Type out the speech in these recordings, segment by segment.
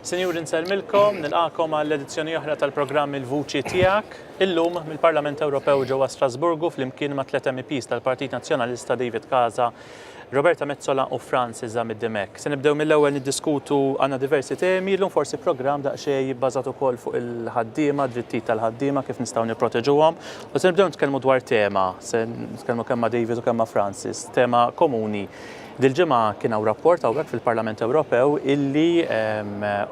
Sinjur insellmilkom, nilqakom għall-edizzjoni oħra tal-programm Il-Vuċi tiegħek. Illum mill-Parlament Ewropew ġewwa Strasburgu flimkien ma' 3 MPs tal-Partit Nazzjonalista David Casa, Roberta Metsola u Francis Zamid-Demek. Se nibdew mill-ewwel niddiskutu għandna diversi temi, llum forsi programm daqsxejn jibbażat ukoll fuq il-ħaddiema, drittijiet tal-ħaddiema kif nistgħu nipproteġuhom. U se nibdew nitkellmu dwar tema, se nitkellmu kemm ma' David u kemm ma' Francis, tema komuni. Dil-ġimgħa kien hawn rapport hawnhekk fil-Parlament Ewropew illi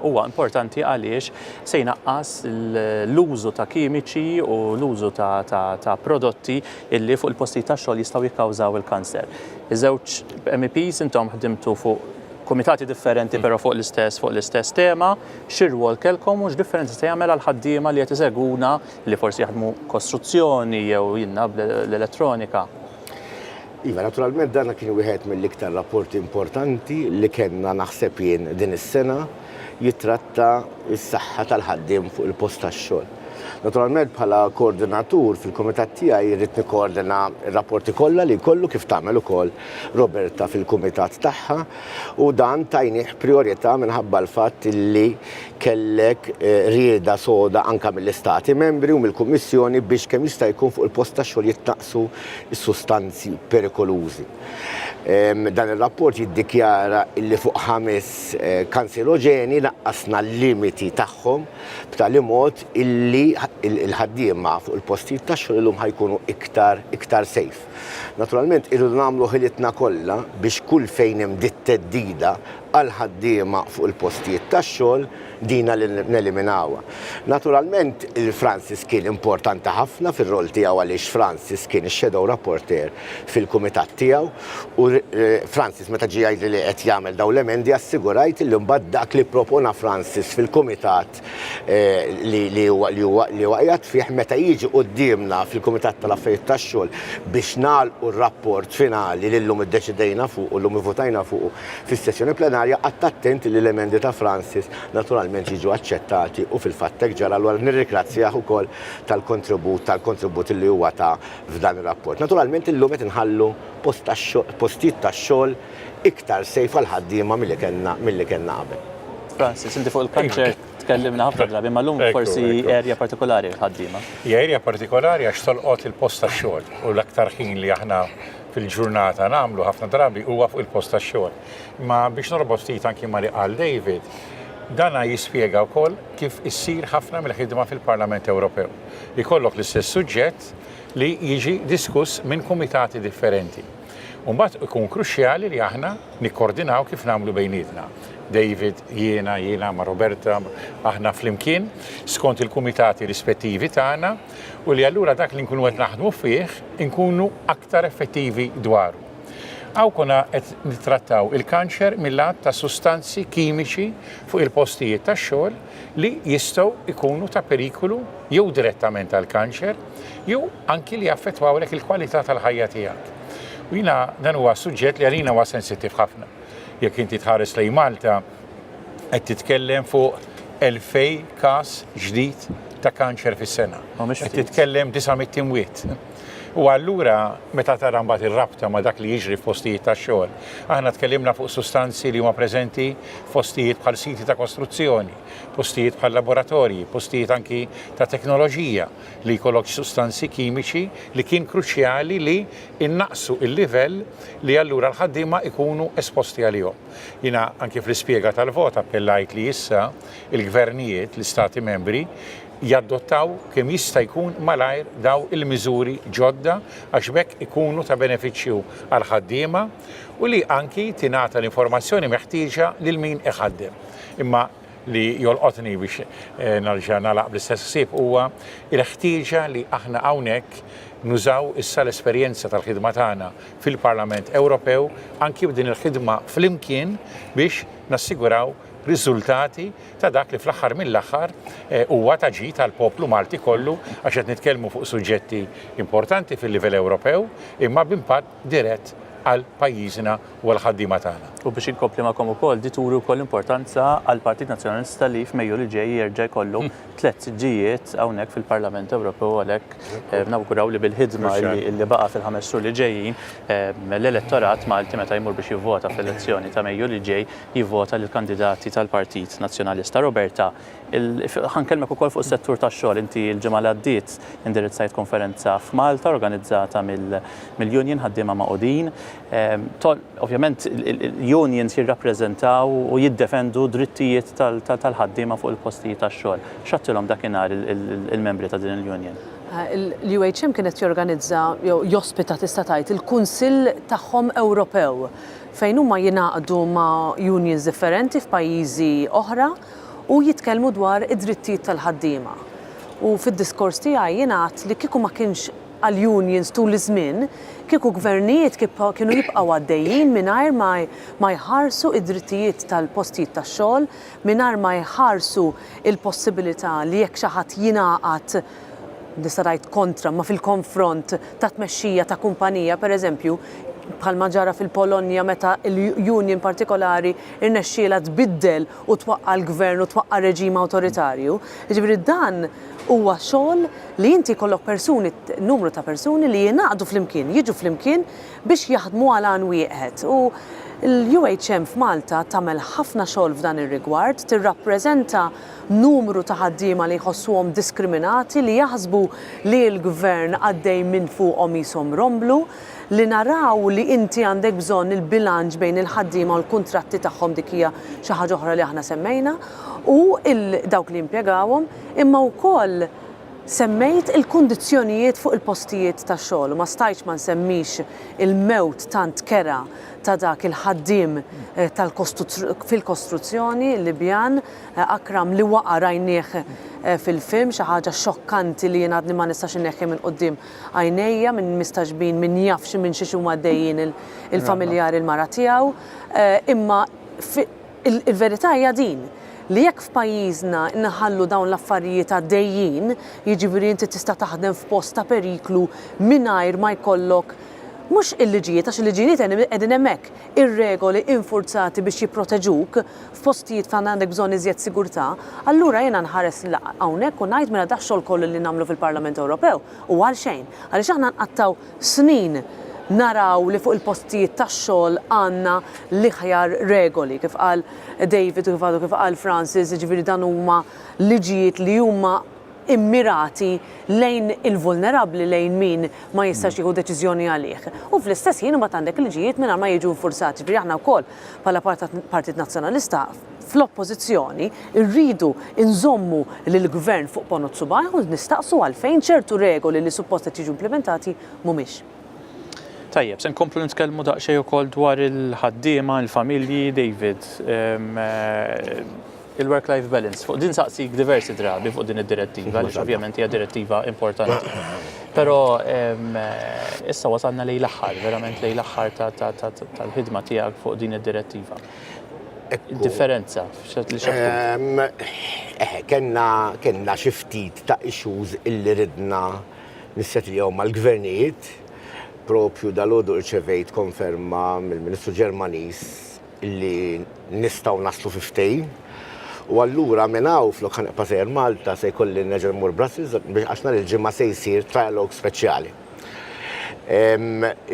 huwa importanti għaliex se jnaqqas l-użu ta' kimiċi u l-użu ta' prodotti illi fuq il-postijiet tax-xogħol jistgħu jikkawżaw il-kanser. Iż-żewġ MEPs intom ħdimtu fuq kumitati differenti però fuq l-istess tema, x'irwol kellkom u x'differenza se jagħmel għall-ħaddiema li qed iseguna li forsi jaħdmu kostruzzjoni jew jinna l-elettronika. Iva, naturalment dan kien wieħed mill-iktar rapporti importanti li kellna naħseb jien din is-sena jitratta s-saħħa tal-ħaddiem fuq il-post tax-xogħol. Naturalment bħala koordinatur fil-kumitat tiegħi jrid nikkoordina r-rapporti kollha li jkollu kif tagħmel ukoll Roberta fil-kumitat tagħha u dan tajnih priorità minħabba l-fatt li kellek rieda soda anke mill-istati membri u mill-Kummissjoni biex kemm jista' jkun fuq il-post tax-xogħol jittaqsu s-sustanzi perikolużi. Dan ir-rapport jiddikjara li fuq 5 kanseroġeni naqqasna l-limiti tagħhom b'tali mod illi il-ħaddiema fuq il-postijiet tax-xogħol illum ħajkunu iktar safe. Naturalment irridu nagħmlu ħilitna kollha biex kull fejn hemm dit-teddida għal ħaddiema fuq il-postijiet tax-xogħol dina li neliminawha. Naturalment il-Francis kien importanti ħafna fir-rol tiegħu għaliex Francis kien ix-shadow rapporteur fil-kumitat tiegħu u Francis meta ġie jgħidli li qed jagħmel dawn l-emendi assigurajt li mbagħad dak li propona Francis fil-kumitat li huwa qiegħed fih meta jiġi qudiemna fil-kumitat tal-affarijiet tax-xogħol biex nagħlqu r-rapport finali li llum iddeċidejna fuq u llum ivvutajna fuq fis-sessjoni plenarja qatt attent li l-emendi ta' Francis naturalment jiġu aċċettati u fil-fatt hekk ġara allura nirringrazzjah ukoll tal-kontribut li huwa ta' f'dan ir-rapport. Naturalment illum qed inħallu postijiet tax-xogħol iktar sejf għal ħaddiema milli kellna qabel. Francis, inti fuq il-kanċer tkellimna ħafna drabi, ma llum forsi erja partikolari l-ħaddiema. Hija erja partikolari għax tolqot il-post tax-xogħol u l-aktar ħin li aħna fil-ġurnata nagħmlu ħafna drabi huwa fuq il-post tax-xogħol. Ma biex norbot ftit anki ma li qal David, dana jispjega wkoll kif issir ħafna mill-ħidma fil-Parlament Ewropew. Ikollok l-istess suġġett li jiġi diskuss minn kumitati differenti. U mbagħad ikun kruċjali li aħna nikkoordinaw kif nagħmlu bejnietna. David, jiena ma' Roberta, aħna flimkien skont il-kumitati rispettivi tagħna u li allura dak li nkunu qed naħdmu fih inkunu aktar effettivi dwaru. Għaw kuna qed nittrattaw il-kanċer mill-lat ta' sustanzi kimiċi fuq il-postijiet tax-xogħol li jistgħu ikunu ta' perikolu jew direttament għal kanċer jew anki li jaffettwawlek il-kwalità tal-ħajja tiegħek. U jiena dan huwa suġġett li għalina huwa sensittiv ħafna. Jekk inti tħares lejn Malta qed titkellem fuq 2000 każ ġdid ta' kanċer fis-sena. Qed titkellem 900 imwiet. U allura meta tara mbagħad ir-rabta ma' dak li jiġri f'postijiet tax-xogħol. Aħna tkellimna fuq sustanzi li huma preżenti f'postijiet bħal siti ta' kostruzzjoni, postijiet bħal laboratorji, postijiet anki ta' teknoloġija li jkollok sustanzi kimiċi li kien kruċjali li innaqsu il-livell li allura l-ħaddiema ikunu esposti għalihom. Jiena anki fl-ispjega tal-vot appellajt li issa il-gvernijiet, l-istati membri jaddottaw kemm jista' jkun malajr daw il-miżuri ġodda għax bekk ikunu ta' benefiċċju għal ħaddiema u li anki tingħata l-informazzjoni meħtieġa lil min iħaddem. Imma li jolqotni biex narġa' nagħlaq bl-istess ħsieb huwa l-ħtieġa li aħna hawnhekk nużaw issa l-esperjenza tal-ħidma tagħna fil-Parlament Ewropew anki b'din il-ħidma flimkien biex nassiguraw riżultati ta' dak li fl-aħħar mill-aħħar huwa taġi tal-poplu Malti kollu għax qed nitkellmu fuq suġġetti importanti fil-livell Ewropew imma b'impatt dirett għal pajjiżna u għal ħaddiema tagħna. U biex inkompli magħkom ukoll di turu wkoll importanza għal Partit Nazzjonalista li f'Mejju li ġej jerġa' jkollu 3 siġġijiet hawnhekk fil-Parlament Ewropew għalhekk nawguraw li bil-ħidma li baqa' fil-5 xhur li ġejjin l-elettorat Malti meta jmur biex jivvota fl-elezzjoni ta' Mejju li ġej jivvota lil kandidati tal-Partit Nazzjonalista. Roberta, ħankellmek ukoll fuq is-settur tax-xogħol. Inti l-ġimgħa li għaddiet indirizzajt konferenza f'Malta organizzata mill-Union ħaddiema Maqudin. Ovvjament il-unions jirrappreżentaw u jiddefendu drittijiet tal-ħaddiema fuq il-postijiet tax-xogħol. X'għattilhom dakinhar il-membri ta' din il-union? L-UHM kienet jorganizza jew jospita tista' tgħid il-Kunsill tagħhom Ewropew fejn huma jingħaqdu ma' unions differenti f'pajjiżi oħra u jitkellmu dwar id-drittijiet tal-ħaddiema. U fid-diskors tiegħi jingħad li kieku ma kienx għal-unions tul iż-żmien, kieku gvernijiet kienu jibqgħu għaddejjin mingħajr ma jħarsu id-drittijiet tal-postijiet tax-xogħol, mingħajr ma jħarsu il-possibilità li jekk xi ħadd jingħaqad nista' ngħid kontra ma fil-konfront ta' tmexxija ta' kumpanija pereżempju bħalma ġara fil-Polonja meta l-union partikolari irnexxiela tbiddel u twaqqa l-gvern u twaqqa reġim awtoritarju. Jiġifieri dan huwa xogħol li inti jkollok numru ta' persuni li jingħaqdu flimkien, jiġu flimkien biex jaħdmu għal għan wieħed. U l-UHM f'Malta tagħmel ħafna xogħol f'dan ir-rigward, tirrappreżenta numru ta' ħaddiema li jħossuhom diskriminati li jaħsbu li l-gvern għaddej minn fuqhom ishom romblu, li naraw li inti għandek bżonn il-bilanċ bejn il-ħaddiema u l-kuntratti tagħhom dik hija xi ħaġa oħra li aħna semmejna u dawk li impjegawhom imma wkoll semmejt il-kundizzjonijiet fuq il-postijiet tax-xogħol u ma stajtx ma nsemmix il-mewt tant kera ta' dak il-ħaddiem fil-kostruzzjoni Libjan Akram li waqa' rajnieh fil-film xi ħaġa xokkanti li jien għadni ma nistax inneħħi minn quddiem għajnejja minn mistaġbin minn jafx minn xi huma għaddejjin il-familjari l-mara tiegħu. Imma il-verità hija din li jekk f'pajjiżna inħallu dawn l-affarijiet għaddejjin, jiġifieri inti tista' taħdem f'post ta' periklu mingħajr ma jkollok mhux il-liġijiet għax il-liġijiet qegħdin hemmhekk, ir-regoli infurzati biex jipproteġuk f'postijiet fejn għandek bżonn iżjed sigurtà, allura jiena nħares hawnhekk u ngħid mela dax xogħol kollu li nagħmlu fil-Parlament Ewropew u għalxejn. Għaliex aħna nqattaw snin naraw li fuq il-postijiet tax-xogħol għandna l-iħjar regoli kif qal David u kif qal Francis, jiġifieri dan huma liġijiet li huma immirati lejn il-vulnerabbli lejn min ma jistax jieħu deċiżjoni għalih. U fl-istess ħin imbagħad għandek il-liġijiet mingħajr ma jiġu infurzati. Ġifieri aħna wkoll bħala Partit Nazzjonalista fl-oppożizzjoni rridu nżommu lill-gvern fuq ponot subaj u nistaqsu għalfejn ċertu regoli li suppost qed jiġu implementati mhumiex. Tajjeb, se nkomplu nitkellmu daqsxejn ukoll dwar il-ħaddiema, il-familji, David. Il-work-life balance, fuq din saqsik diversi drabi fuq din id-direttiva, għaliex ovvjament hija direttiva importanti. Però issa wasalna lejn l-aħħar, verament lejn l-aħħar tal-ħidma tiegħek fuq din id-direttiva. Differenza Kenna xi ftit ta' issues illi ridna nissettilhom mal-gvernijiet, propju dal-għodu rċevejt konferma mill-Ministru Ġermaniż illi nistgħu naslu fi ftehim. U allura minnaw fl-Okħan Paser Malta se jkolli neġer mur Brussels biex għaxna l-ġimma se jsir trialog speċjali.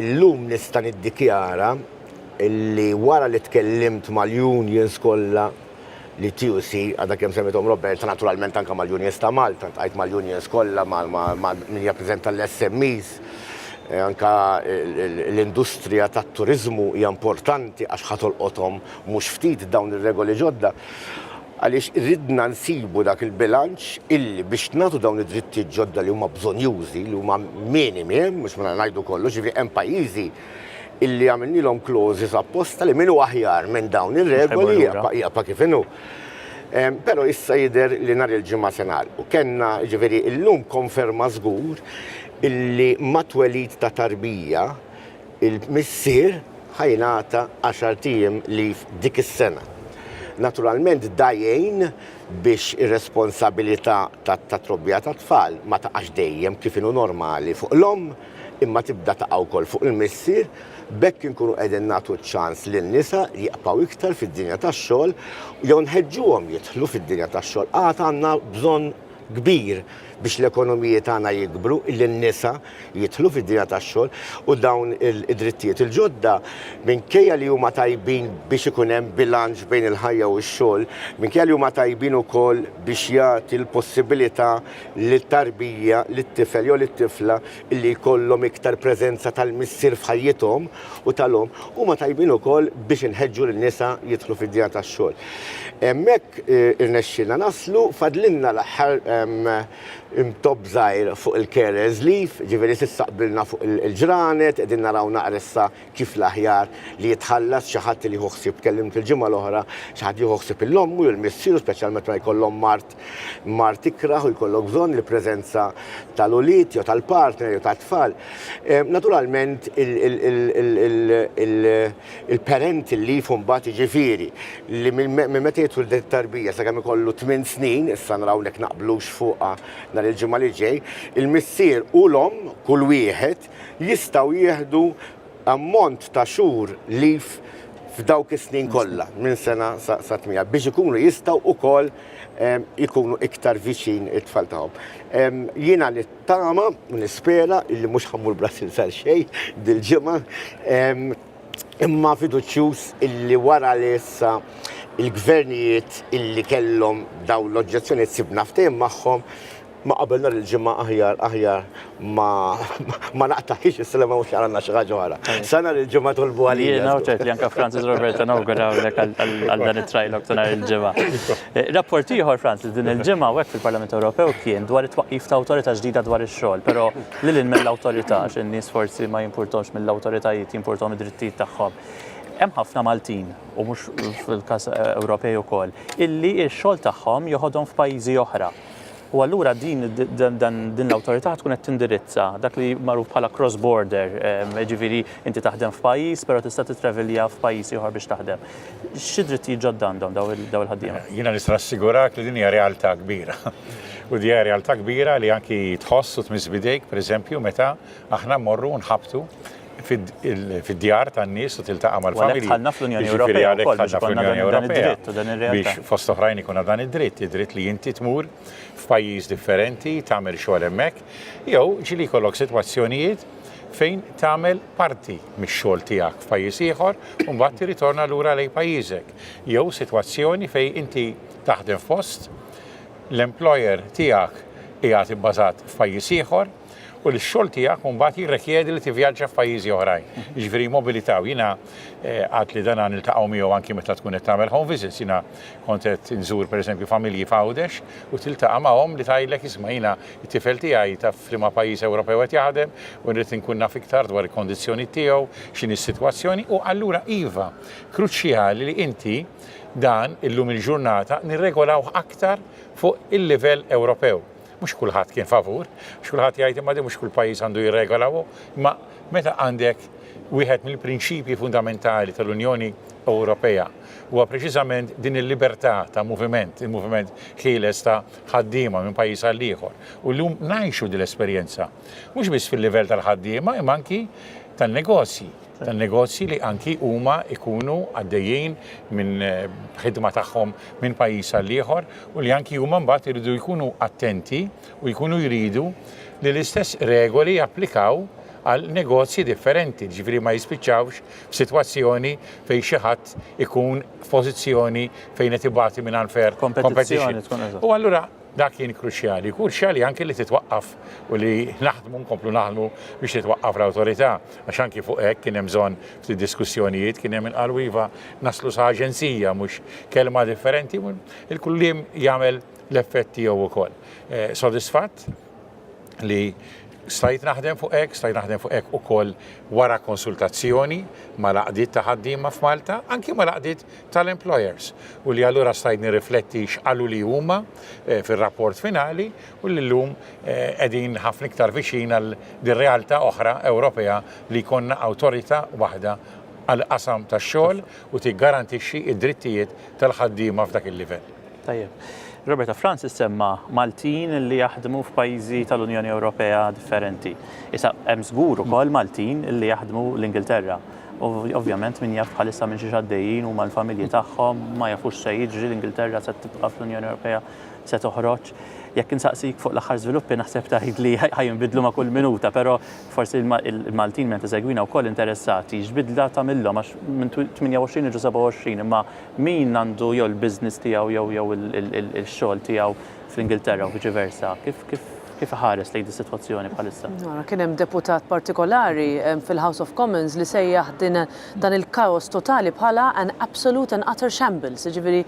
Illum nista' niddikjara li wara li tkellimt mal-unions kollha li TUC għadha kemm semmithom Roberta naturalment anke mal-unions ta' Malta, tqajt mal-unions kollha min jappreżenta l-SMEs, anke l-industrija tat-turiżmu hija importanti għax ħatolqothom mhux ftit dawn ir-regoli ġodda. Għaliex ridna nsibu dak il-bilanċ illi biex nagħtu dawn id-dritti ġodda li huma bżonjużi, li huma minimi, mhux ma ngħidu kollu, ġifieri hemm pajjiżi illi għamilnilhom clauses apposta li minnu aħjar minn dawn ir-regoli jaqpa' kif inhu. Però issa jidher li nhar il-ġimgħa se nagħlqu. Kenna ġifieri llum konferma żgur illi mat-twelid ta' tarbija il-missier ħajnata 10 tiem li dik is-sena. Naturalment dajjejn biex ir-responsabilità tat-trobbija tat-tfal ma taqax dejjem kif inhu normali fuq l-om imma tibda taqgħu wkoll fuq il-missier bekk inkunu qegħdin nagħtu ċans lin-nisa li jaqbgħu iktar fid-dinja tax-xogħol jew nħeġġuhom jidħlu fid-dinja tax-xogħol. Għad għandna bżonn kbir biex l-ekonomiji tagħna jikbru, il-nisa jidħlu fid-dinja tax-xogħol u dawn id-drittijiet il-ġodda minkejja li huma tajbin biex ikun hemm bilanċ bejn il-ħajja u x-xogħol, minkejja li huma tajbin ukoll biex jagħti l-possibilità lit-tarbija lit-tifel jew lit-tifla illi jkollhom iktar preżenza tal-missier f'ħajjithom u tal-hom, huma tajbin ukoll biex inħeġġu lin-nisa jidħlu fid-dinja tax-xogħol. Hemmhekk irnexxilna naslu fadlinna l-aħħar imtob żgħir fuq il-carers leave, ġifieri tistaqbilna fuq il-ġranet, qegħdin naraw naqressa kif l-aħjar li jitħallas xi ħadd li jħossib tkellimt il-ġimgħa l-oħra xi ħadd jħossib il-ommu jew il-missieru speċjalment meta jkollhom mart ikraħ u jkollok bżonn il-preżenza tal-ulied jew tal-partner jew tat-tfal. Naturalment il-parent leave mbagħad jiġifieri li minn meta jidħol tarbija sakemm ikollu 8 snin, issa narawlek naqblux fuqha nhar il-ġimgħa li ġej, il-missier u l-omm kull wieħed jistgħu jieħdu ammont ta' xhur leave f'dawk is-snin kollha minn sena sa 8 biex ikunu jistgħu wkoll ikunu iktar viċin it-tfal tagħhom. Jiena nittama u nispera li mhux ħammur Brasil sar xejn dil-ġimgħa imma fiduċjuż illi wara li issa il-gvernijiet illi kellhom dawn l-oġġezzjonijiet sibna ftehim magħhom ma qabel nhar il-ġimgħa aħjar ma naqtaħiex is-silema mhux għandna xi ħaġa oħra. Sa nhar il-ġimgħa tolbu għalija. Jiena ċert li anke Francis Roberta nawgurawlek għal dan it-trajlog ta' nhar il-ġimgħa. Rapport ieħor Francis din il-ġimgħa hekk fil-Parlament Ewropew kien dwar it-twaqqif ta' awtorità ġdida dwar ix-xogħol, però lil mill-awtorità x'in-nies forsi ma jimpurtomx mill-awtoritajiet jimpurtom id-drittijiet tagħhom. Hemm ħafna Maltin u mhux fil-każ Ewropej ukoll illi x-xogħol tagħhom joħodhom f'pajjiżi oħra. U allura din l-awtorità tkun qed tindirizza dak li magħruf bħala cross border, ġifieri inti taħdem f'pajjiż però tista' titravelja f'pajjiż ieħor biex taħdem. Xi drittijiet ġodda għandhom daw il-ħaddiema? Jiena nista' nassigurak li din hija realtà kbira. U di hija realtà kbira li anki tħoss u tmiss bidejk, pereżempju, meta aħna mmorru nħabtu fid-djar tan-nies u tiltaqa' mal-familji. Tħallna fl-Unjoni Ewropea wkoll biex ikollna dan id-dritt u dan ir-realtà. Biex fost oħrajn ikun dan id-dritt li inti tmur f'pajjiż differenti, tagħmel xogħol hemmhekk, jew ġieli jkollok sitwazzjonijiet fejn tagħmel parti mix-xogħol tiegħek f'pajjiż ieħor u mbagħad tirritorna lura lejn pajjiżek. Jew sitwazzjoni fejn inti taħdem f'post l-employer tiegħek qiegħed ibbażat f'pajjiż ieħor u l-xogħol tiegħek mbagħad jirrikjedi li tivvjaġġa f'pajjiżi oħrajn. Jiġifieri mobilità u jiena għad li dan niltaqgħu miegħu anki meta tkun qed tagħmel home visits, jiena kont qed inżur pereżempju familji f'Għawdex u tiltaqa' magħhom li tgħidlek isma' jiena t-tifel tiegħi taf f'liema pajjiż Ewropew qed jaħdem u nrid inkun naf iktar dwar il-kondizzjoni tiegħu, x'inhi s-sitwazzjoni u allura iva kruċjali li inti dan illum il-ġurnata nirregolawh aktar fuq il-livell Ewropew. Mhux kulħadd kien favur, mhux kulħadd jgħid imma mhux kull pajjiż għandu jirregolaw, imma meta għandek wieħed mill-prinċipji fundamentali tal-Unjoni Ewropea huwa preċiżament din il-libertà ta' moviment, il-moviment ħieles ta' ħaddiema minn pajjiż għal ieħor. U llum ngħixu din l-esperjenza, mhux biss fil-livell tal-ħaddiema imma anki tan-negozji li anki huma ikunu għaddejjin minn ħidma tagħhom minn pajjiż għal ieħor u li anki huma mbagħad iridu jkunu attenti u jkunu jridu li l-istess regoli japplikaw għal negozji differenti, ġifieri ma jispiċċawx f'sitwazzjoni fejn xi ħadd ikun f'pożizzjoni fejn qed ibati minn unfair competition. U allura dak kien kruċjali anke li titwaqqaf u li nkomplu naħdmu biex titwaqqaf l-awtorità, għax anki fuq hekk kien hemm bżonn fid-diskussjonijiet kien hemm inqalw iva naslu sa aġenzija mhux kelma differenti, il-kullim jagħmel l-effett tiegħu wkoll. Sodisfatt li stajt naħdem fuq hekk ukoll wara konsultazzjoni ma' laqdiet ta' ħaddiema f'Malta, anki ma' laqdiet tal-employers. U li allura stajt nirrifletti x'qalu li huma fir-rapport finali u li llum qegħdin ħafna iktar viċin għal din realtà oħra Ewropea li jkollna awtorità waħda għal qasam tax-xogħol u tiggarantixxi id-drittijiet tal-ħaddiema f'dak il-livell. Tajjeb. Roberta, Francis semma Maltin li jaħdmu f'pajjiżi tal-Unjoni Ewropea differenti. Issa hemm żgur ukoll Maltin li jaħdmu l-Ingilterra. Ovvjament min jaf bħalissa minn xi għaddejjin huma l-familji tagħhom ma jafux se jiġri l-Ingilterra se tibqa' fl-Unjoni Ewropea se toħroġ. Jekk insaqsik fuq l-aħħar żviluppi naħseb tgħid li ħajinbidlu ma' kull minuta, però forsi il-Maltin minn segwina wkoll interessati x'bidla tagħmilhom għax minn 28 ġu 27 imma min għandu jew il-business tiegħu jew il-xogħol tiegħu fl-Ingilterra u viċiversa. Kif ħares lejn is-sitwazzjoni bħalissa? Kien hemm deputat partikolari fil-House of Commons li sejjaħ dan il-kaos totali bħala an absolute and utter shambles, ġifieri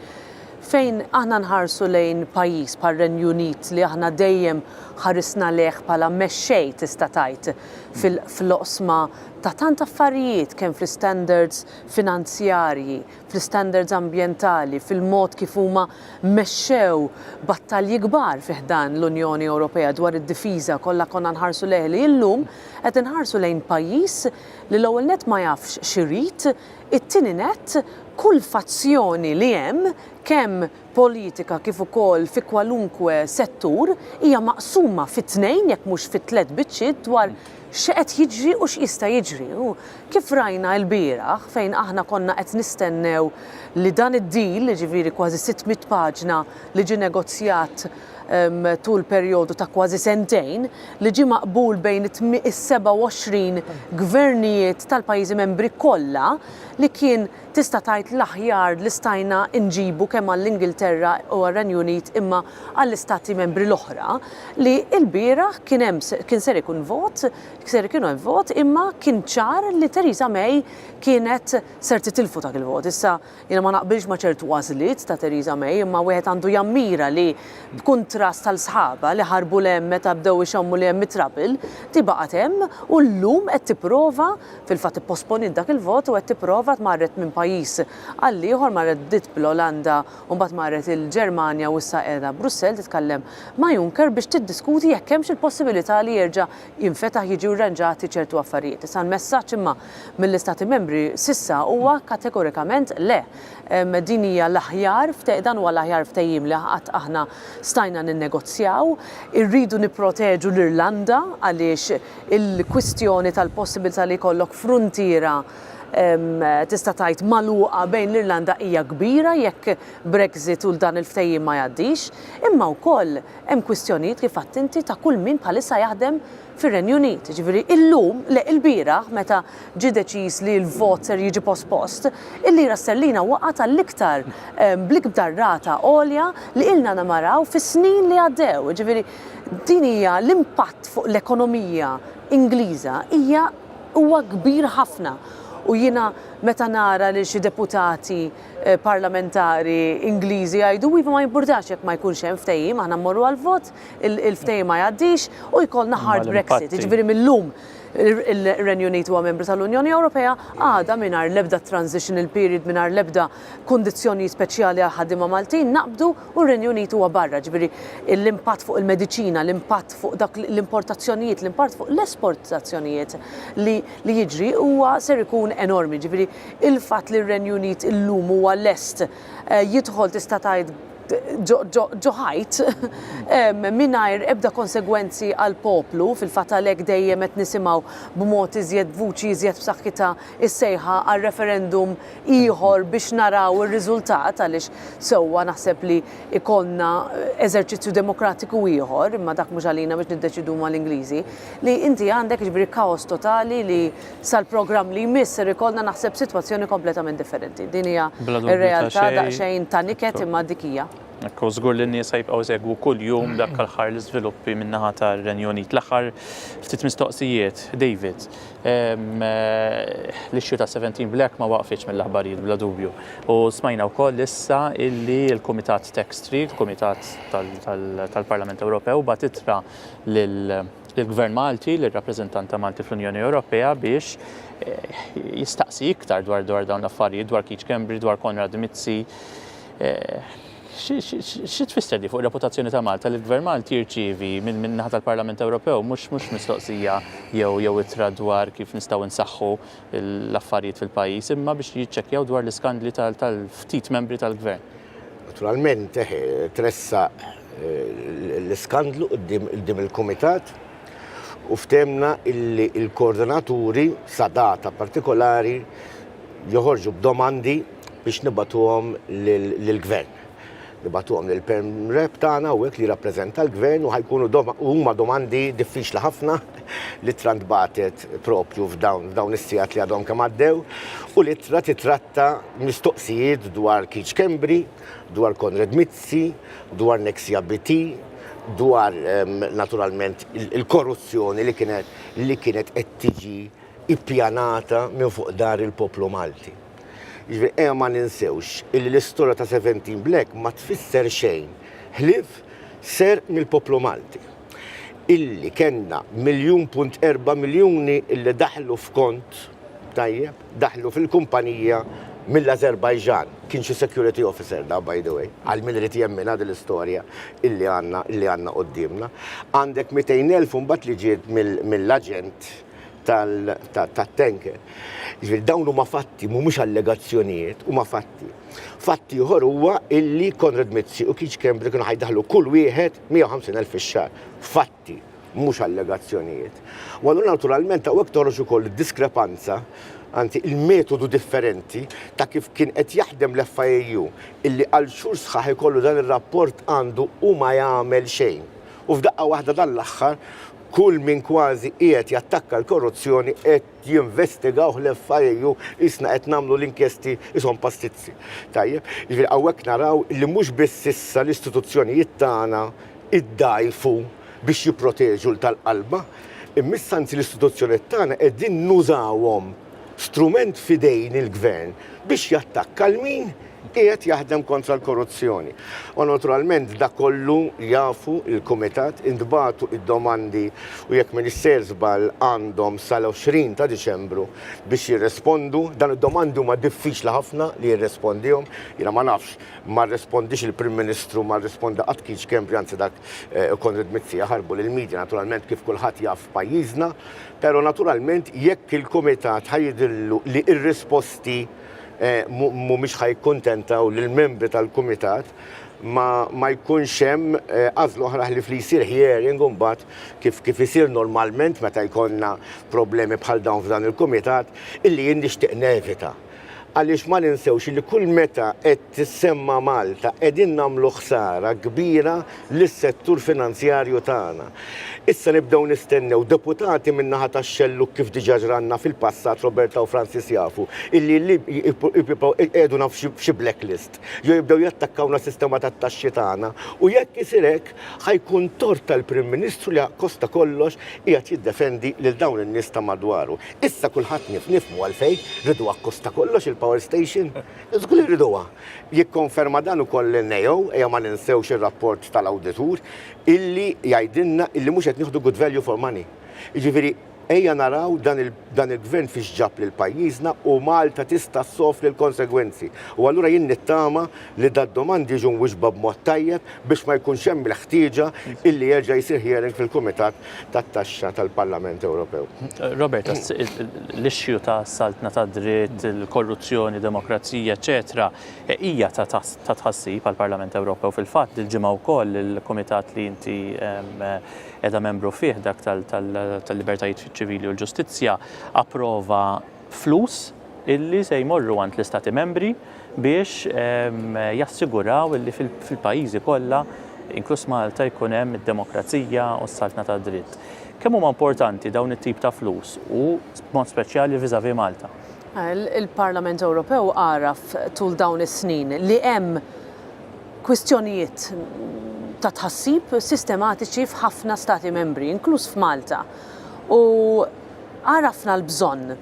fejn aħna nħarsu lejn pajjiż bħal Renju Unit li aħna dejjem ħarisna leħ bħala mexxej tista' tgħid fil-oqsma ta' tant affarijiet kemm fl-standards finanzjarji, fl-standards ambjentali, fil-mod kif huma mexxew battalji kbar fih dan l-Unjoni Ewropea dwar id-difiża kollha konna nħarsu leħ li llum qed inħarsu lejn pajjiż li l-ewwel nett ma jafx xirid, it-tieni nett kull fazzjoni li hemm kemm politika kif ukoll fi kwalunkwe settur hija maqsuma fit-tnejn jekk mhux fit-tliet biċċiet dwar x'qed jiġri u x'jista' jiġri. Kif rajna l-bieraħ fejn aħna konna qed nistennew li dan id-deal, ġifieri kważi 600 paġna li ġie negozjat tul perjodu ta' kważi sentejn li ġie maqbul bejn is-27 gvernijiet tal-pajjiżi membri kollha li kien tista' tgħid l-aħjar li stajna nġibu kemm għall-Ingilterra u għar-Renju Unit imma għall-istati membri l-oħra li l-bieraħ kien ser ikun vot, imma kien ċar li Theresa May kienet ser titilfu dak il-vot. Issa jiena ma naqbilx ma' ċertu għażliet ta' Theresa May imma wieħed għandu jammira li b'kuntrast tal-sħaba li ħarbu lhemm meta bdew ixommu li hemm mitrabil, tibaqgħet hemm u llum qed tipprova fil-fatt ipposponit dak il-vot u qed tipprova tmarret minn pajjiż għal ieħor marret dit bl-Olanda u mbagħad marret il-Ġermanja u issa qiegħda Brussell titkellem ma' Juncker biex tiddiskuti jekk hemmx il-possibilità li jerġa' jinfetaħ jiġu rranġati ċertu affarijiet. Issa l-messaġġ imma mill-Istati Membri sissa huwa kategorikament le. Din hija l-aħjar dan huwa l-aħjar ftehim li qatt aħna stajna ninnegozjaw, irridu nipproteġu l-Irlanda għaliex il-kwistjoni tal-possibilità li jkollok fruntiera tista' tgħid magħluqa bejn l-Irlanda hija kbira jekk Brexit u dan il-ftehim ma jgħaddix, imma wkoll hemm kwistjonijiet kif qatt inti ta' kull min bħalissa jaħdem fir-Renju Unit. Ġifieri illum il-bieraħ meta ġie deċiż li l-vot ser jiġi pospost, il-lira sterlina waqgħet għall-iktar bl-iktar rata għolja li ilna naraw fis-snin li għaddew. Ġifieri din hija l-impatt fuq l-ekonomija Ingliża huwa kbir ħafna. U jiena meta nara li xi deputati parlamentari Ingliżi jgħidu iva ma jimpurtax jekk ma jkunx hemm ftehim, aħna mmorru għall-vot, il-ftehim ma jgħaddix u jkollna hard Brexit. Jiġifieri millum il-Renju Unit huwa membru tal-Unjoni Ewropea għadha mingħajr l-ebda transitional period mingħajr l-ebda kundizzjoni speċjali għal ħaddiema Maltin naqbdu u r-Renju Unit huwa barra. Ġifieri l-impatt fuq il-mediċina, l-impatt fuq dak l-importazzjonijiet, l-impatt fuq l-esportazzjonijiet li jiġri huwa ser ikun enormi. Ġifieri il-fatt li r-Renju Unit illum huwa lest jidħol tista' tgħid ġoħajt mingħajr ebda konsegwenzi għal poplu fil-fatt għalhekk dejjem qed nisimgħu b'mod iżjed vuċi iżjed b'saħħitha issejħa għal referendum ieħor biex naraw ir-riżultat għaliex sewwa naħseb li ikollna eżerċizzju demokratiku ieħor imma dak mhux għalina biex niddeċidu mal-Ingliżi li inti għandek ġifieri kaos totali li sal-programm li jmiss ser ikollna naħseb sitwazzjoni kompletament differenti. Din hija r-realtà daqsxejn ta' niket imma dik hija. Ekku, żgur li n-nies jibqgħu jsegwu kull jum dak l-aħħar l-iżviluppi min-naħa tar-Renju Unit. L-aħħar ftit mistoqsijiet, David, l-ixxu ta' 17 Black ma waqfitx mill-aħbarijiet bla dubju. U smajna wkoll issa illi l-Kumitat Tax Street, il-Kumitat tal-Parlament Ewropew bat ittra lill-Gvern Malti, lir-rappreżentant ta' Malti fl-Unjoni Ewropea biex jistaqsi iktar dwar dawn l-affarijiet, dwar Keith Cambridge, dwar Konrad Mizzi. Xi tfisser di fuq reputazzjoni ta' Malta li l-Gvern Malti jirċievi minn naħa tal-Parlament Ewropew mhux mistoqsija jew ittra dwar kif nistgħu nsaħħu l-affarijiet fil-pajjiż imma biex jiċċekkjaw dwar l-iskandli tal-ftit membri tal-Gvern. Naturalment, tressa l-iskandlu qudiem il-Kumitat u ftemna illi il-koordinaturi sa data partikolari joħorġu b'domandi biex nibatuhom lill-Gvern. Nibatuhom lill-Perm Rep tagħna u hekk li rappreżenta l-Gvern u ħajkunu huma domandi diffiċli ħafna li trantbatet propju f'dawn is-sigħat li għadhom kemm għaddew u li titratta mistoqsijiet dwar Kiċ Kembri, dwar Konrad Mizzi, dwar Nexia BT, dwar naturalment il-korruzzjoni li kienet qed tiġi ippjanata minn fuq dar il-poplu Malti. Jiġifieri ma ninsewx illi l-istorja ta' 17 Black ma tfisser xejn ħlief ser mill-poplu Malti. Illi kellna 1.4 miljuni illi daħlu f'kont tajjeb, daħlu fil-kumpanija mill-Azerbajġan, kien xi security officer da, by the way, għal min irid jemmina din l-istorja illi għandna qudiemna. Għandek 200,000 imbagħad li ġiet mill-aġent tat-tanker. Jiġifieri dawn huma fatti mhumiex allegazzjonijiet, huma fatti. Fatti ieħor huwa illi Konrad Mizzi u Kiċ Kembri kienu ħajdaħlu kull wieħed 150,000 fix-xahar. Fatti, mhux allegazzjonijiet. U allura naturalment hawnhekk toħroġ ukoll diskrepanza anzi il-metodu differenti ta' kif kien qed jaħdem l-FIU illi għal xhur sħaħ ikollu dan ir-rapport għandu u ma jagħmel xejn. U f'daqqa waħda dan l-aħħar kull min kważi qiegħed jattakka l-korruzzjoni qed jinvestigaw l-FIU isna qed nagħmlu l-inkjesti ishom pastizzi. Tajjeb, jiġifieri hawnhekk naraw li mhux biss issa l-istituzzjonijiet tagħna iddajfu biex jipproteġu l-tal-qalba, imissa anzi l-istituzzjonijiet tagħna qegħdin nużawhom strument fidejn il-Gvern biex jattakka l-min qiegħed jaħdem kontra l-korruzzjoni. U naturalment da kollu jafu il-Kumitat intbagħtu id-domandi u jekk Minister żball għandhom sal-20 ta' Diċembru biex jirrespondu, dan id-domandi huma diffiċli ħafna li jirrespondihom. Jiena ma nafx ma rrispondix il-Prim Ministru ma rrisponda qatt Kiċ Kembri anzi dak Konrad Mizzi jaħarbu lill-midja naturalment kif kulħadd jaf pajjiżna, però naturalment jekk il-Kumitat ħajdillu li r-risposti mhumiex ħajkuntentaw lill-membri tal-Kumitat ma jkunx hemm għażla oħra li jsir hearing u mbagħad kif isir normalment meta jkollna problemi bħal dawn f'dan il-Kumitat illi jien nixtieq nevita. Għaliex ma ninsewx li kull meta qed tissemma Malta qegħdin nagħmlu ħsara kbira lis-settur finanzjarju tagħna. Issa nibdew nistennew deputati min-naħa tax-xelluk kif diġà ġranna fil-passat Roberta u Francis jafu illi qiegħdu naf xi blacklist. Jew jibdew jattakkawna sistema tat-taxxi tagħna u jekk isir hekk ħajkun tort tal-Prim Ministru li kosta kollox qiegħed jiddefendi lil dawn in-nies ta' madwaru. Issa kulħadd nifhmu għalfejn ridu akkosta kollox il-Power Station. Żgur irriduha. Jikkonferma dan ukoll il-NEO, ejja ma ninsewx ir-rapport tal-awditur illi jgħidilna illi mhux qed nieħdu good value for money. Jiġifieri ejja naraw dan il-Gvern fiex ġab lil pajjiżna u Malta tista' ssofri l-konsegwenzi. U allura jien nittama li dad-domandi jiġu mwiġba b'mod tajjeb biex ma jkunx hemm il-ħtieġa illi jerġa' jsir hearing fil-Kumitat tat-Taxxa tal-Parlament Ewropew. Robert, l-ixxju ta' saltna ta' dritt, il-korruzzjoni, demokrazija, eċetera, hija ta' tħassib għall-Parlament Ewropew fil-fatt il-ġimgħa wkoll il-Kumitat li inti qiegħda membru fih dak tal-libertajiet ċivili u l-ġustizzja approva flus illi se jmorru għand l-Istati membri biex jassiguraw illi fil-pajjiżi kollha inkluż Malta jkun hemm id-demokrazija u s-saltna ta' dritt. Kemm huma importanti dawn it-tip ta' flus u b'mod speċjali viżavi Malta? Il-Parlament Ewropew għaraf tul dawn is-snin li hemm kwistjonijiet ta' tħassib sistematiċi f'ħafna stati membri, inkluż f'Malta. U għarafna l-bżonn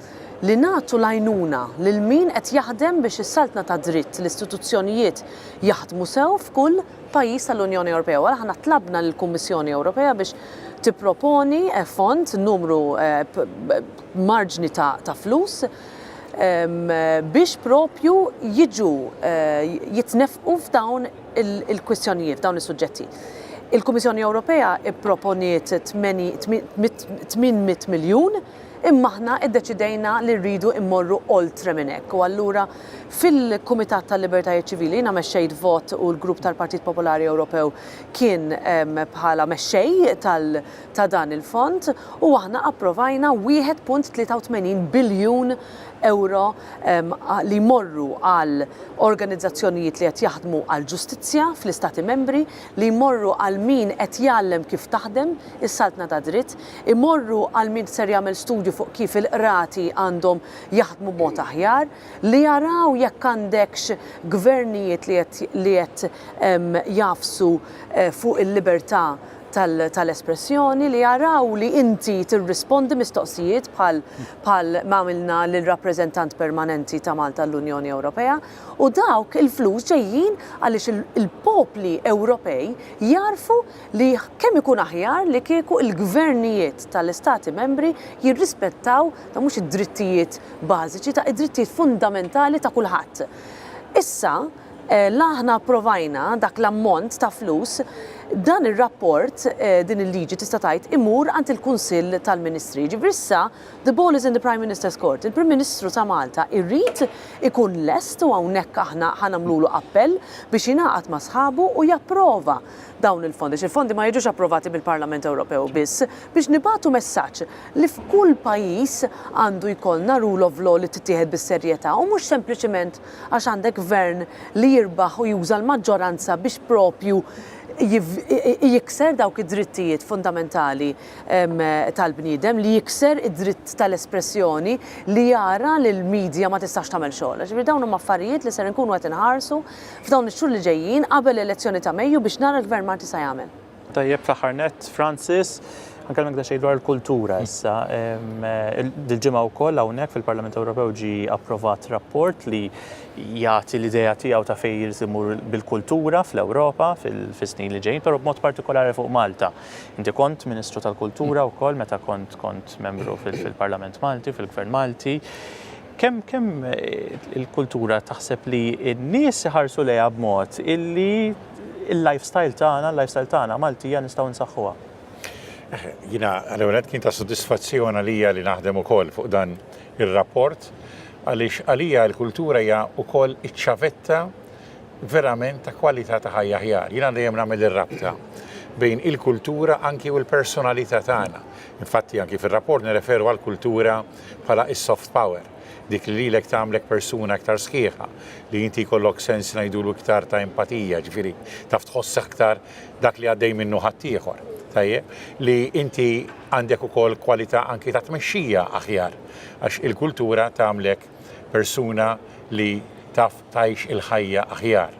li nagħtu l-għajnuna lil min qed jaħdem biex is-saltna ta' dritt l-istituzzjonijiet jaħdmu sew f'kull pajjiż tal-Unjoni Ewropea. Aħna tlabna lill-Kummissjoni Ewropea biex tipproponi fond numru marġni ta' flus biex propju jiġu jitnefqu f'dawn il-kwistjonijiet, f'dawn is-suġġetti. Il-Kummissjoni Ewropea ipproponiet 800 miljun imma aħna iddeċidejna li rridu immorru oltre minn hekk. U allura fil-Kumitat tal-Libertajiet Ċivili jiena mexxejt vot u l-Grupp tal-Partit Popolari Ewropew kien bħala mexxej ta' dan il-fond u aħna approvajna 1.83 biljun euro li morru għal organizzazzjonijiet li qed jaħdmu għal ġustizzja fl-Istati membri, li jmorru għal min qed jgħallem kif taħdem is-saltna ta' dritt, imorru għal min ser jagħmel studju fuq kif il-qrati għandhom jaħdmu b'mod aħjar, li jaraw jekk għandekx gvernijiet li qed jafsu fuq il-libertà tal-espressjoni, li jaraw li inti tirrispondi mistoqsijiet bħal mamilna l-rappreżentant permanenti ta' Malta l-Unjoni Ewropea u dawk il-flus ġejjin għaliex il-popli Ewropej jarfu li kemm ikun aħjar li kieku il-gvernijiet tal-Istati membri jirrispettaw ta' mhux id-drittijiet bażiċi ta' id-drittijiet fundamentali ta' kulħadd. Issa, aħna provajna dak l-ammont ta' flus, dan il-rapport, din il-liġi tista' tgħid imur għand il-Kunsill tal-Ministri. Ġifieri the ball is in the Prime Minister's Court. Il-Prim Ministru ta' Malta irrid ikun lest u hawnhekk aħna ħanamlulu appell biex jingħaqad ma' sħabu u japprova dawn il-fondi. Il-fondi ma jiġux approvati bil-Parlament Ewropew biss biex nibatu messaġġ li f'kull pajjiż għandu jkollna rule of law li tittieħed bis-serjetà u mhux sempliċement għax għandek gvern li jirbaħ u juża l-maġġoranza biex propju jikser dawk id-drittijiet fundamentali tal-bniedem, li jikser id-dritt tal-espressjoni, li jara li l-medja ma tistax tagħmel xogħol. Ġifieri dawn huma affarijiet li ser nkunu qed inħarsu f'dawn ix-xhur li ġejjin qabel l-elezzjoni ta' Mejju biex nara l-Gvern Malti se jagħmel. Tajjeb fl-aħħar nett, Francis, għankellmek da xejn dwar il-kultura issa. Dil-ġimgħa wkoll hawnhekk fil-Parlament Ewropew ġie approvat rapport li jagħti l-idea tiegħu ta' fejn irid imur bil-kultura fl-Ewropa fis-snin li ġejjin, però b'mod partikolari fuq Malta. Inti kont Ministru tal-Kultura wkoll meta kont membru fil-Parlament Malti, fil-Gvern Malti. Kemm il-kultura taħseb li n-nies iħarsu lejha b'mod illi il-lifestyle tagħna Maltija nistgħu nsaħħuha? Jina, għal-għalet kien ta' soddisfazzjon għalija li naħdem ukoll fuq dan il-rapport, għaliex għalija l-kultura hija ukoll iċ-ċavetta verament ta' kwalità ta' ħajja ħjar. Jina dejjem nagħmel ir-rabta bejn il-kultura anki u l-personalità tagħna. Infatti anki fir-rapport nireferu għall-kultura bħala is-soft power. Dik li lilek tagħmlek persuna aktar sħiħa, li inti jkollok sens ngħidulu iktar ta' empatija, ġifieri taf tħoss aktar dak li għaddej minnu ħaddieħor. Tajjeb li inti għandek ukoll kwalità anki ta' tmexxija aħjar għax il-kultura tagħmlek persuna li taf tgħix il-ħajja aħjar.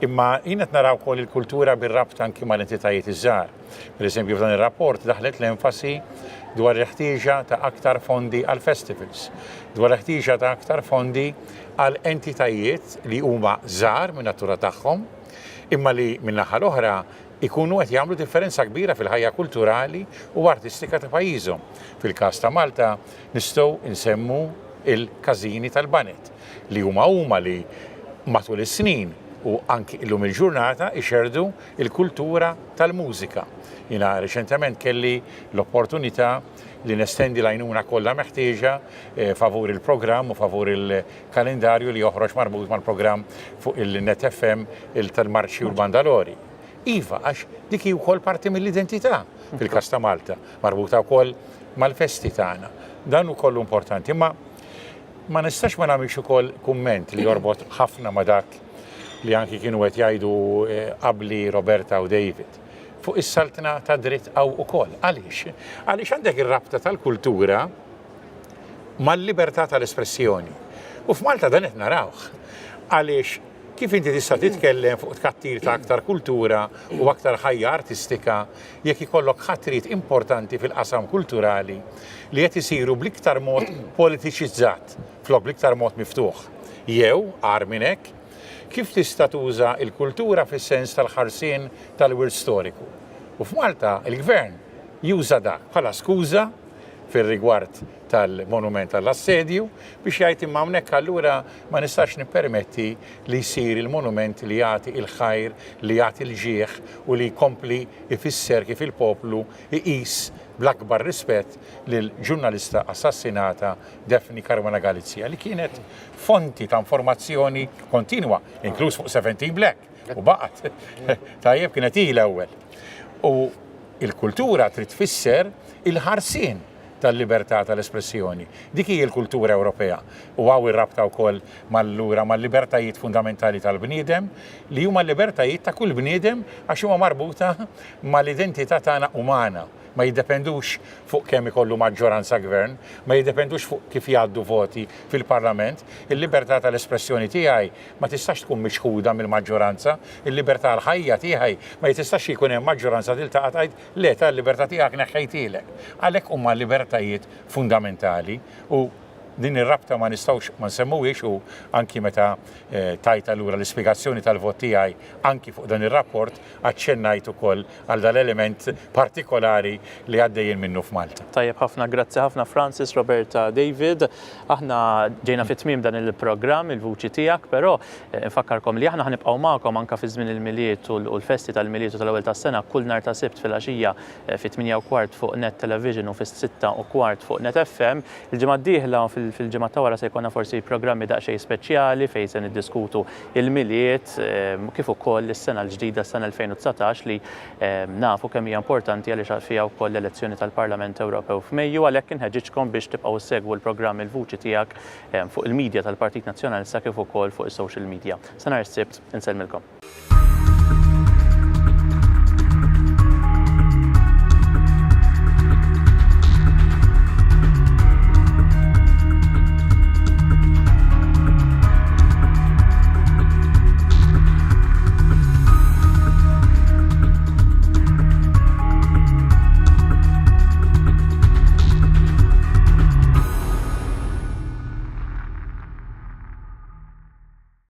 Imma jien qed naraw ukoll il-kultura bir-rabt anki mal-entitajiet iż-żgħar. Pereżempju f'dan ir-rapport daħlet l-enfasi dwar il-ħtieġa ta' aktar fondi għal festivals, dwar il-ħtieġa ta' aktar fondi għal entitajiet li huma żgħar min natura tagħhom, imma li min-naħa l-oħra ikunu qed jagħmlu differenza kbira fil-ħajja kulturali u artistika ta' pajjiżhom. Fil-każ ta' Malta nistgħu nsemmu il-każini tal-Banet li huma li matul is-snin u anki illum il-ġurnata ixerdu il-kultura tal-mużika. Jina reċentement kelli l-opportunità li nestendi l-għajnuna kollha meħtieġa favur il-programm u favur il-kalendarju li joħroġ marbut mal-programm fuq il-Net FM tal-Marċi u l-Bandalori. Iva, għax dik hi wkoll parti mill-identità fil-każ ta' Malta, marbuta wkoll mal-festi tagħna. Dan ukoll importanti, imma ma nistax ma nagħmilx ukoll kumment li jorbot ħafna ma dak li anki kienu qed jgħidu qabli Roberta u David fuq is-saltna ta' dritt għaw ukoll. Għaliex? Għaliex għandek ir-rabta tal-kultura mal-libertà tal-espressjoni. U f'Malta dan qed narawh. Għaliex kif inti tista' titkellem fuq tkattir ta' aktar kultura u aktar ħajja artistika jekk ikollok ħatriet importanti fil-qasam kulturali li qed isiru bl-iktar mod politiċizzat flok bl-iktar mod miftuħ. Jew għar minn hekk kif tista' tuża l-kultura fis-sens tal-ħarsien tal-wirt storiku. U f'Malta il-gvern juża dak bħala skuża fil-rigward tal-monument tal-assedju biex jgħid imma hawnhekk allura ma nistax nippermetti li jsir il-monument li jagħti il-ħajr, li jagħti l-ġieħ u li jkompli ifisser kif il-poplu iqis bl-akbar rispett lil ġurnalista assassinata Daphne Caruana Galizia li kienet fonti ta' informazzjoni kontinwa, inkluż fuq 17 Black u baqgħet. Tajjeb kienet hi l-ewwel. U il-kultura trid tfisser il-ħarsien tal-libertà tal-espressjoni. Dik hija l-kultura Ewropea. U għaw ir-rabta wkoll mal-libertajiet fundamentali tal-bniedem li huma l-libertajiet ta' kull bniedem għax huma marbuta mal-identità tagħna umana. Ma jiddependux fuq kemm ikollu maġġoranza gvern, ma jiddependux fuq kif jgħaddu voti fil-Parlament. Il-libertà tal-espressjoni tiegħi ma tistax tkun miċħuda mill-maġġoranza, il-libertà l-ħajja tiegħi ma jistax jkun hemm maġġoranza tiltaqa' tgħid le tal-libertà tiegħek neħħejtilek. Għalhekk huma libertajiet fundamentali u din ir-rabta ma nistgħux ma nsemmuhiex u anki meta tajt allura l-ispjegazzjoni tal-vot tiegħi anki fuq dan ir-rapport aċċennajt ukoll għal dal-element partikolari li għaddejjin minnu f'Malta. Tajjeb ħafna, grazzi ħafna Francis, Roberta, David. Aħna ġejna fit-tmiem dan il-programm, il-vuċi tiegħek, però nfakkarkom li aħna ħanibqgħu magħkom anke fi żmien il-miliet u l-festi tal-miliet tal-ewwel tas-sena kull nhar ta' Sibt fil-għaxija fit-8:15 fuq Net Television u fis-6:15 fuq Net FM. Il-ġimgħa d-dieħla fil-ġimgħa ta' wara se jkollna forsi programmi daqsxejn speċjali fejn se niddiskutu il-miliet kif ukoll is-sena l-ġdida s-sena 2019 li nafu kemm hija importanti għaliex fiha wkoll l-elezzjoni tal-Parlament Ewropew f'Mejju għalhekk inħeġġitkom biex tibqgħu segwu l-programm il-vuċi tiegħek fuq il-medja tal-Partit Nazzjonalista kif ukoll fuq is-social media. Sa nhar is-Sibt insellmilkom.